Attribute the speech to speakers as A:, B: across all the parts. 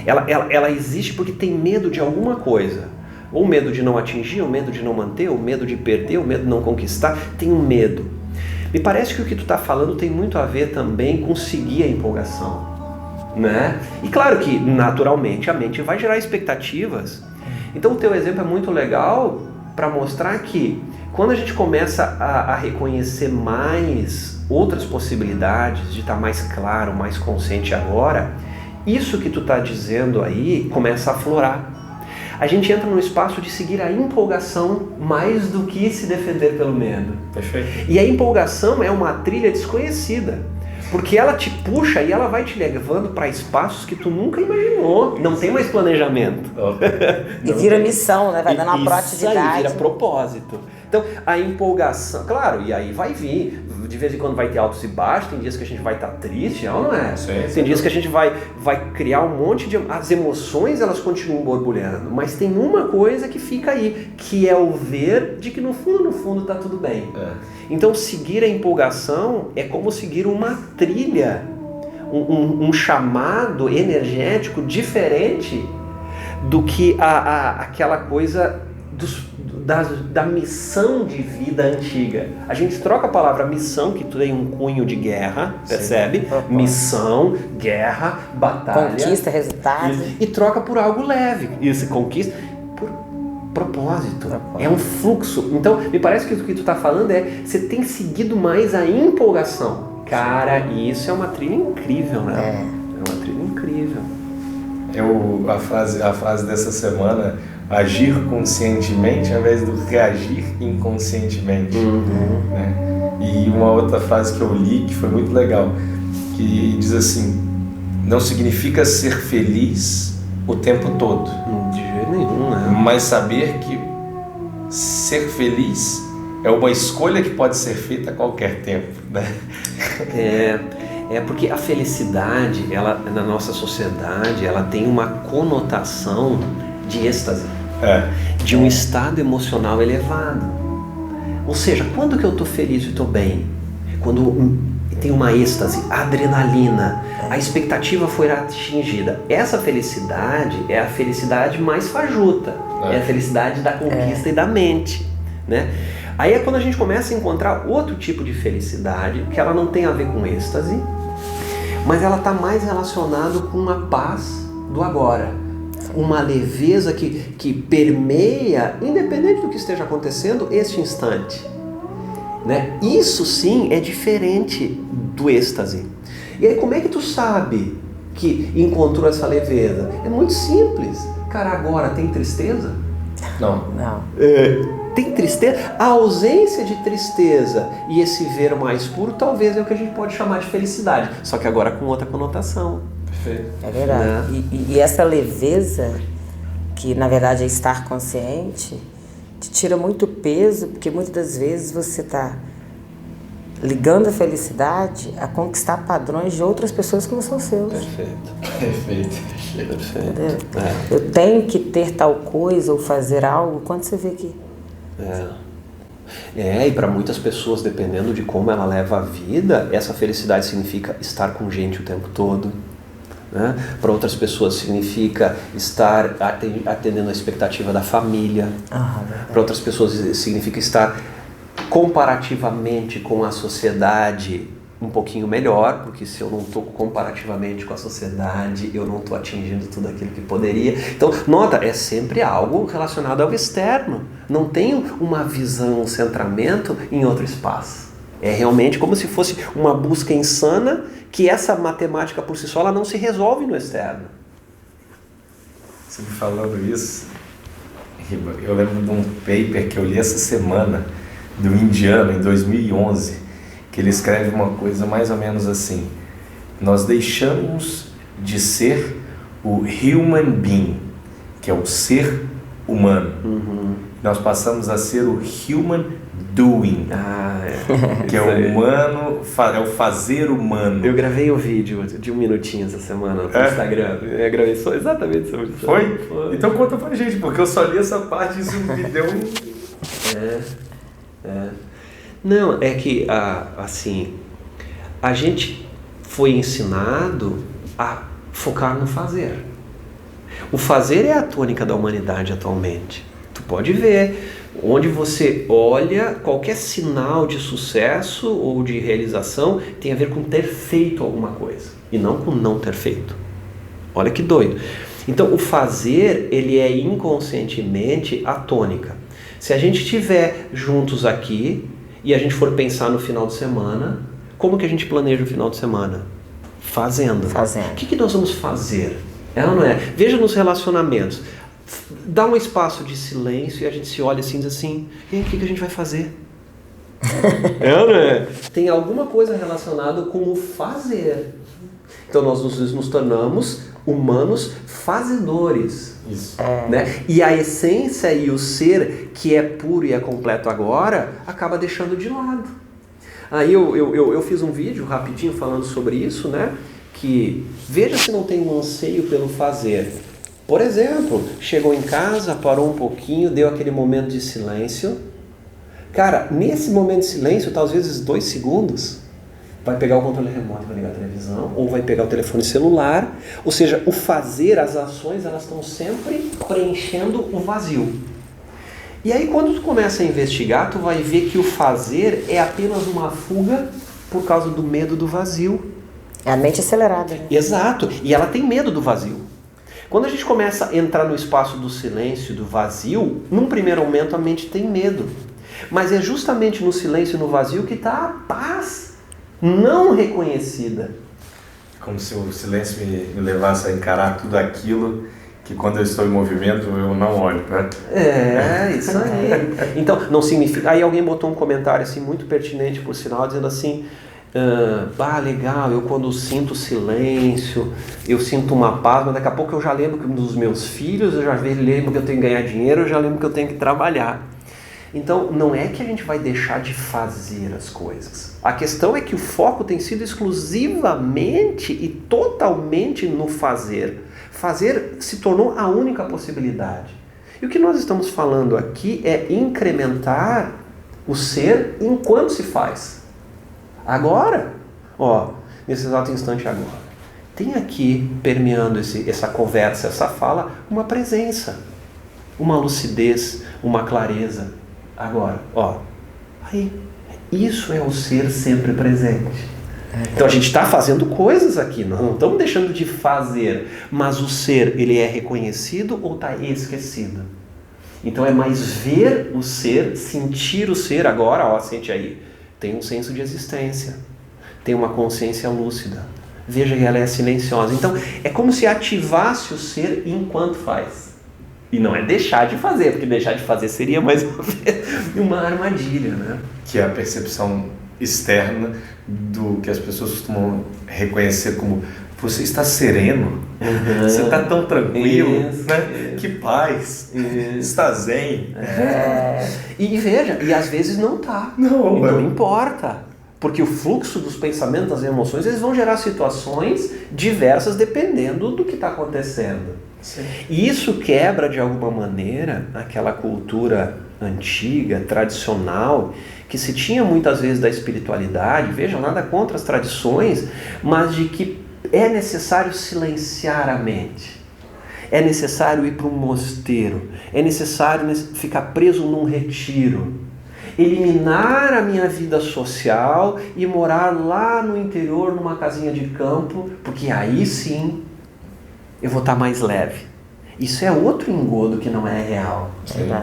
A: Ela existe porque tem medo de alguma coisa. Ou medo de não atingir, ou medo de não manter, ou medo de perder, ou medo de não conquistar. Tem um medo. Me parece que o que tu está falando tem muito a ver também com seguir a empolgação, né? E claro que, naturalmente, a mente vai gerar expectativas. Então o teu exemplo é muito legal para mostrar que quando a gente começa a reconhecer mais outras possibilidades, de estar mais claro, mais consciente agora, isso que tu está dizendo aí começa a aflorar. A gente entra no espaço de seguir a empolgação mais do que se defender pelo medo.
B: Perfeito.
A: E a empolgação é uma trilha desconhecida, porque ela te puxa e ela vai te levando para espaços que tu nunca imaginou. Não tem mais planejamento.
C: E vira missão, né? Vai dando uma proatividade.
A: Isso aí vira propósito. Então, a empolgação, claro, e aí vai vir. De vez em quando vai ter altos e baixos, tem dias que a gente vai estar triste, não é? Tem dias que a gente vai criar um monte de... As emoções, elas continuam borbulhando, mas tem uma coisa que fica aí, que é o ver de que no fundo está tudo bem. Então, seguir a empolgação é como seguir uma trilha, um chamado energético diferente do que aquela coisa da missão de vida antiga. A gente troca a palavra missão, que tem um cunho de guerra, percebe? Sim. Missão, guerra, batalha.
C: Conquista, resultado.
A: E troca por algo leve. Isso, conquista por propósito. É um fluxo. Então, me parece que o que tu está falando você tem seguido mais a empolgação. Cara, e isso é uma trilha incrível, né? É uma trilha incrível.
B: A frase dessa semana, agir conscientemente ao invés do reagir inconscientemente. Né? E uma outra frase que eu li que foi muito legal, que diz assim: não significa ser feliz o tempo todo.
A: De jeito nenhum, né?
B: Mas saber que ser feliz é uma escolha que pode ser feita a qualquer tempo, né?
A: Porque a felicidade, ela, na nossa sociedade, ela tem uma conotação de êxtase, de um estado emocional elevado. Ou seja, quando que eu estou feliz e estou bem? Quando tem uma êxtase, adrenalina, a expectativa foi atingida. Essa felicidade é a felicidade mais fajuta, é a felicidade da conquista e da mente, né? Aí é quando a gente começa a encontrar outro tipo de felicidade, que ela não tem a ver com êxtase, mas ela está mais relacionada com a paz do agora. Uma leveza que permeia, independente do que esteja acontecendo, este instante. Né? Isso sim é diferente do êxtase. E aí como é que tu sabe que encontrou essa leveza? É muito simples. Cara, agora tem tristeza?
B: Não.
A: Tem tristeza? A ausência de tristeza e esse ver mais puro talvez é o que a gente pode chamar de felicidade, só que agora com outra conotação.
B: Perfeito.
C: É verdade. Né? E essa leveza, que na verdade é estar consciente, te tira muito peso, porque muitas das vezes você está ligando a felicidade a conquistar padrões de outras pessoas que não são seus.
B: Perfeito.
C: Eu tenho que ter tal coisa ou fazer algo, quando você vê que...
A: E para muitas pessoas, dependendo de como ela leva a vida, essa felicidade significa estar com gente o tempo todo. Né? Para outras pessoas significa estar atendendo a expectativa da família. Para outras pessoas significa estar comparativamente com a sociedade um pouquinho melhor, porque se eu não estou comparativamente com a sociedade, eu não estou atingindo tudo aquilo que poderia. Então, nota, é sempre algo relacionado ao externo. Não tem uma visão, um centramento em outro espaço. É realmente como se fosse uma busca insana, que essa matemática por si só ela não se resolve no externo.
B: Você me falando isso, Riba, eu lembro de um paper que eu li essa semana, do indiano, em 2011, que ele escreve uma coisa mais ou menos assim: nós deixamos de ser o human being, que é o ser humano. Nós passamos a ser o human doing, que é o humano, é o fazer humano.
A: Eu gravei um vídeo de 1 minutinho essa semana no Instagram. Eu gravei exatamente sobre isso.
B: Foi? Então conta pra gente, porque eu só li essa parte e isso me deu
A: Não, é que assim, a gente foi ensinado a focar no fazer. O fazer é a tônica da humanidade atualmente. Tu pode ver, onde você olha, qualquer sinal de sucesso ou de realização tem a ver com ter feito alguma coisa e não com não ter feito. Olha que doido. Então o fazer, ele é inconscientemente a tônica. Se a gente estiver juntos aqui e a gente for pensar no final de semana, como que a gente planeja o final de semana? Fazendo. O que nós vamos fazer? É ou não é? Veja nos relacionamentos. Dá um espaço de silêncio e a gente se olha assim e diz assim, e aí, o que a gente vai fazer? É ou não é? Tem alguma coisa relacionada com o fazer. Então nós nos tornamos humanos fazedores.
B: Isso.
A: Né? E a essência e o ser que é puro e é completo agora, acaba deixando de lado. Aí eu fiz um vídeo rapidinho falando sobre isso, né? Que veja se não tem um anseio pelo fazer. Por exemplo, chegou em casa, parou um pouquinho, deu aquele momento de silêncio. Cara, nesse momento de silêncio, tá, às vezes 2 segundos, vai pegar o controle remoto, vai ligar a televisão, ou vai pegar o telefone celular. Ou seja, o fazer, as ações, elas estão sempre preenchendo o vazio. E aí quando tu começa a investigar, tu vai ver que o fazer é apenas uma fuga por causa do medo do vazio.
C: É a mente acelerada. Né?
A: Exato, e ela tem medo do vazio. Quando a gente começa a entrar no espaço do silêncio, do vazio, num primeiro momento a mente tem medo. Mas é justamente no silêncio e no vazio que está a paz não reconhecida.
B: Como se o silêncio me levasse a encarar tudo aquilo que quando eu estou em movimento eu não olho, né?
A: É, isso aí. Então, não significa... Aí alguém botou um comentário assim, muito pertinente, por sinal, dizendo assim... legal, eu quando sinto silêncio, eu sinto uma paz, mas daqui a pouco eu já lembro dos meus filhos, eu já lembro que eu tenho que ganhar dinheiro, eu já lembro que eu tenho que trabalhar. Então, não é que a gente vai deixar de fazer as coisas. A questão é que o foco tem sido exclusivamente e totalmente no fazer. Fazer se tornou a única possibilidade. E o que nós estamos falando aqui é incrementar o ser enquanto se faz. Agora, nesse exato instante agora, tem aqui, permeando essa conversa, essa fala, uma presença, uma lucidez, uma clareza. Agora, aí, isso é o ser sempre presente. Então a gente está fazendo coisas aqui, não estamos deixando de fazer, mas o ser, ele é reconhecido ou está esquecido? Então é mais ver o ser, sentir o ser agora, sente aí. Tem um senso de existência, tem uma consciência lúcida. Veja que ela é silenciosa. Então, é como se ativasse o ser enquanto faz. E não é deixar de fazer, porque deixar de fazer seria mais uma armadilha, né?
B: Que é a percepção externa do que as pessoas costumam reconhecer como você está sereno, você está tão tranquilo, né? Que paz, está zen.
A: E veja, e às vezes não está. Não importa. Porque o fluxo dos pensamentos, das emoções, eles vão gerar situações diversas dependendo do que está acontecendo.
B: Sim.
A: E isso quebra, de alguma maneira, aquela cultura antiga, tradicional, que se tinha muitas vezes da espiritualidade, veja, nada contra as tradições, mas de que é necessário silenciar a mente. É necessário ir para um mosteiro. É necessário ficar preso num retiro. Eliminar a minha vida social e morar lá no interior, numa casinha de campo, porque aí sim eu vou estar mais leve. Isso é outro engodo que não é real.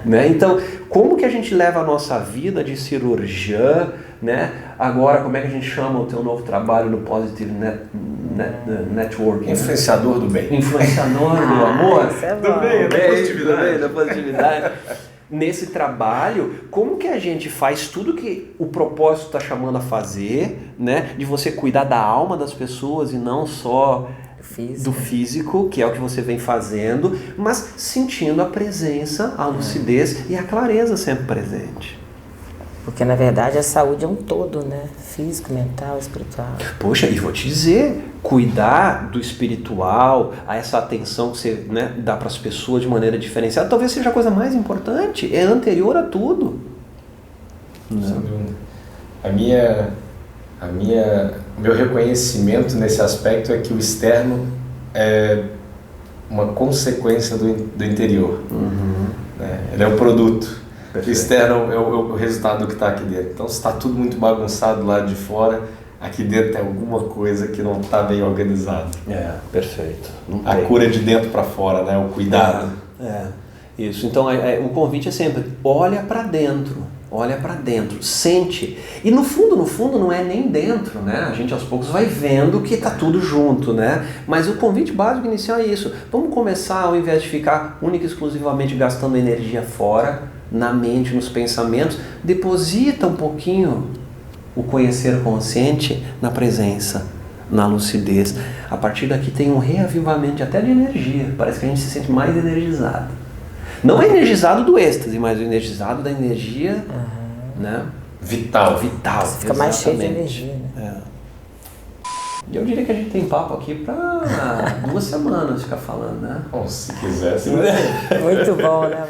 A: Né? Então, como que a gente leva a nossa vida de cirurgiã, né? Agora, como é que a gente chama o teu novo trabalho no Positive Networking?
B: Influenciador do bem.
A: Influenciador do amor.
C: Isso é bom.
B: Do bem, da positividade.
A: Da positividade. Nesse trabalho, como que a gente faz tudo que o propósito está chamando a fazer, né? De você cuidar da alma das pessoas e não só do físico, que é o que você vem fazendo, mas sentindo a presença, a lucidez e a clareza sempre presente.
C: Porque, na verdade, a saúde é um todo, né? Físico, mental, espiritual.
A: Poxa, e vou te dizer, cuidar do espiritual, a essa atenção que você, né, dá para as pessoas de maneira diferenciada, talvez seja a coisa mais importante, é anterior a tudo.
B: Meu reconhecimento nesse aspecto é que o externo uma consequência do interior. Né? Ele é o produto. O externo é o resultado do que está aqui dentro. Então, se está tudo muito bagunçado lá de fora, aqui dentro tem alguma coisa que não está bem organizada.
A: Perfeito.
B: A cura é de dentro para fora, né? O cuidado.
A: Isso. Então, o convite é sempre, olha para dentro, sente. E no fundo não é nem dentro, né? A gente aos poucos vai vendo que tá tudo junto, né? Mas o convite básico inicial é isso. Vamos começar, ao invés de ficar única e exclusivamente gastando energia fora, na mente, nos pensamentos, deposita um pouquinho o conhecer consciente na presença, na lucidez. A partir daqui tem um reavivamento até de energia. Parece que a gente se sente mais energizado. Não é energizado do êxtase, mas o energizado da energia, né?
B: Vital.
C: Você fica mais cheio de energia, né?
A: E eu diria que a gente tem papo aqui para 2 semanas ficar falando, né?
B: Bom, se quiser,
C: Muito bom, né?